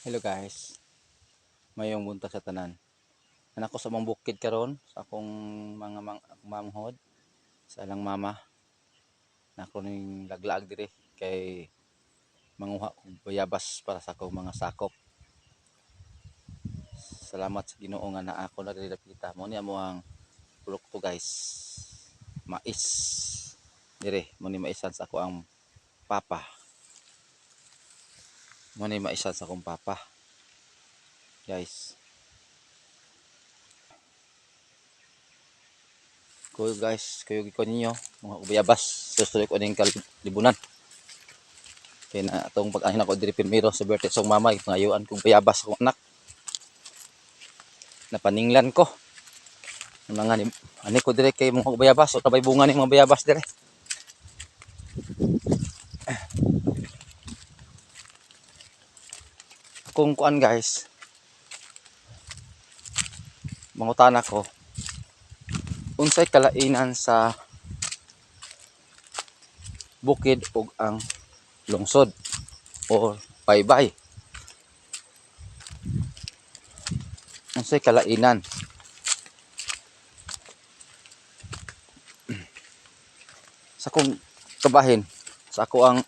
Hello guys, mayong buntag sa tanan. Anak ko sa mong bukid karon sa akong mga manghod sa lang mama. Nako ning laglaag dire kay manguha kog bayabas para sa akong mga sakop. Salamat sa Ginoo nga naa ako na diri dapita. Mo ni amo ang produkto guys. Mais. Dire mo ni maisan sa ako ang papa. Mo ni maisan sa akong papa. Guys. Kuyo guys, kuyo giko ninyo mga bayabas. Susulik ko ning kalibunan. Kaya na itong pag-ahin ako diri primero sa birthday sa mama, pangayuan kong bayabas akong anak. Napaninglan ko. Mga ani ko dire kay mga bayabas, o tabay bunga ni mga bayabas dire. Kung kuan guys, mangutan ako, unsay kalainan sa bukid ug ang lungsod o baybay? Unsay kalainan? Sa kong kabahin, sa ako ang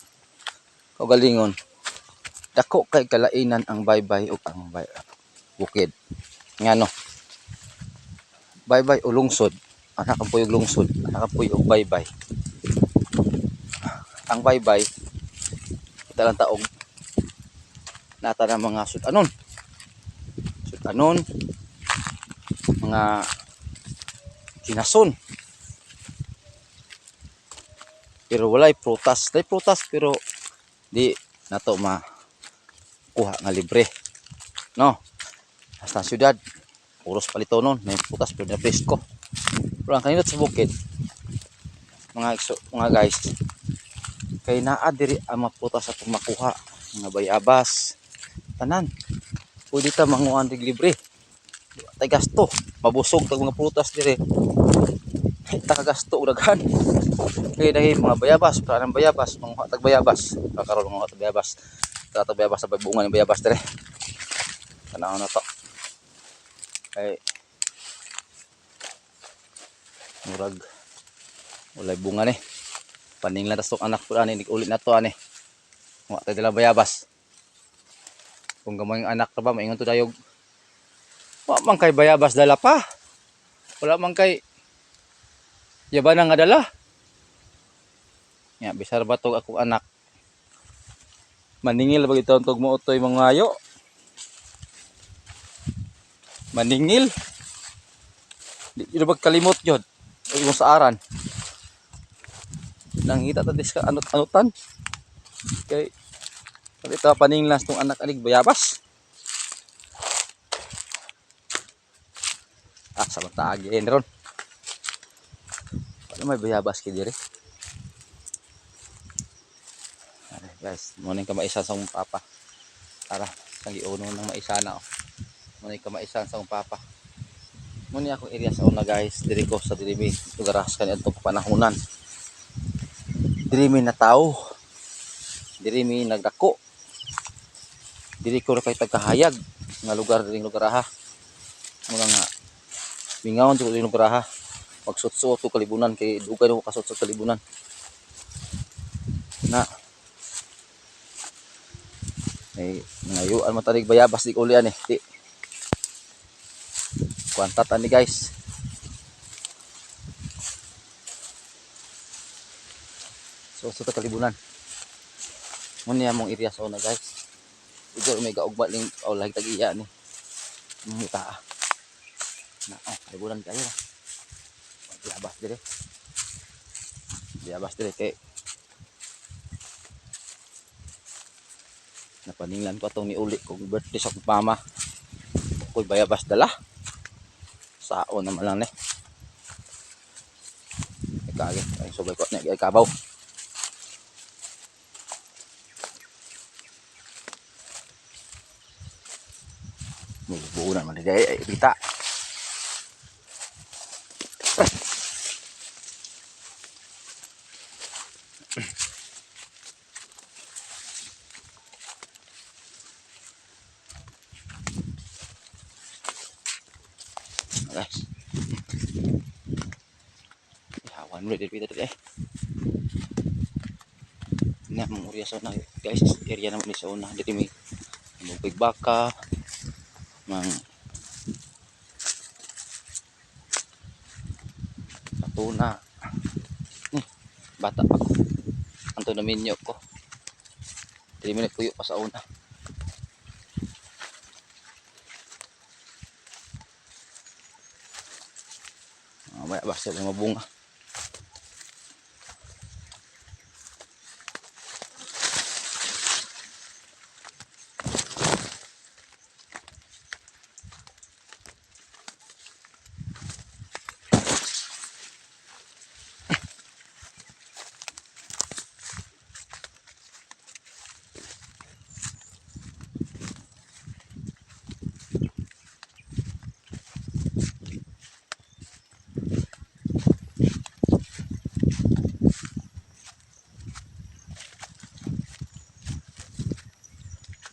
kaugalingon, dako kay kalainan ang baybay ug ang bukid. Ngano? Baybay o lungsod, anak ang puyog lungsod, anak ang puyog baybay. Ang baybay, kita lang taog nata ng mga sudanon, mga kinason. Pero walay prutas, day prutas pero di nato makuha nga libre. No, hasta syudad, puros palitonon, may prutas pero na presko. Pero ang kanina sa bukid, mga guys, kay naa diri ang mga prutas atong makuha, mga bayabas, tanan. Pwede ta manguhan dig libre. Tay gasto, mabusog tag mga prutas dire. Ta gasto ug daghan. Kay dahil mga bayabas, para ng bayabas, manguha tag bayabas. Kakaroon mga tag bayabas. Tag bayabas sa bunga ng bayabas dire. Tanaw na to. Kay murag walay bunga ni. Paninglan tas anak ko ani ulit na to ani. Wa tay dala bayabas. Kung gamay ang anak ka ba maingon to dayog. Wa man kay bayabas dala pa. Wala man kay yaban nga dala. Nya bisar ba to akong anak. Maningil ba itaw tog mo utoy mga ayo. Maningil. Di jud ba kalimot jud. Imong sa aran. Nangita ta dis ka anot-anotan. Kay ito paninglas tong anak anig bayabas. Sa matagi ron. Ano may bayabas kay dire? Guys, mo ning kamaisan sa akong papa. Tara, sang giuno nang maisa na. Mo ning kamaisan sa akong papa. Mo ni akong area sa una guys, diri ko sa diri mi lugar kan adto panahonan. Diri mi natawo. Diri mi nagdako. Diri ko ra kay tagkahayag nga lugar diri lugar ha. Mo nga mingawon jud diri lugar ha. Pagsutso to kalibunan kay dugay ko kasutso kalibunan. Na ngayon matarig bayabas di ulian eh. Di. Kuantatan ni guys. So sa kalibunan. Muna mong area sa una guys. Ito may gaugba ling lagi tag-iya ni. Mita. Na kalibunan kayo na. Bayabas dire. Bayabas dire kay napaninglan ko atong niuli kung birthday sa kong mama. Ako'y bayabas dala. Sao naman lang ni. Kage, ay subay ko na kabaw. Buo na man digay ay bita. Mulai dari kita tadi nah mong area sa una guys, area naman ni sa una dito may mubig baka mang katuna bata pa ko anto na minyo ko dili man puyo pa sa una. May basta may mabunga.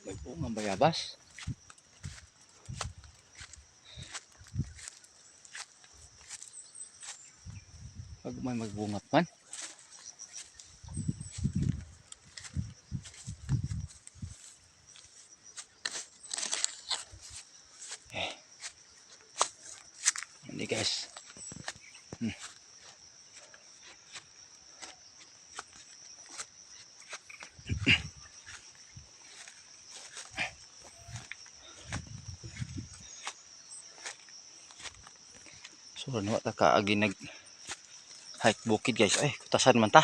May bungang bayabas. Pag may magbungat man. Hindi guys. So ano ta kaagi nag hike bukid guys. Ay kutasan man ta.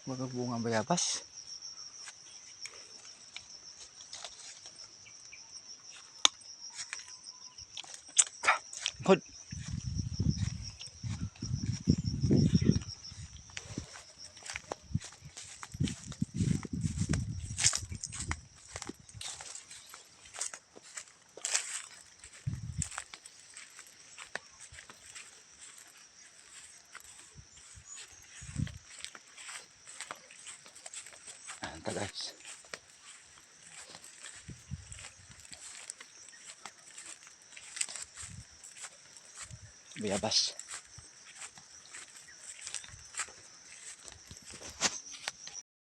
Magbungang bayabas. Good. Anta guys. Bayabas.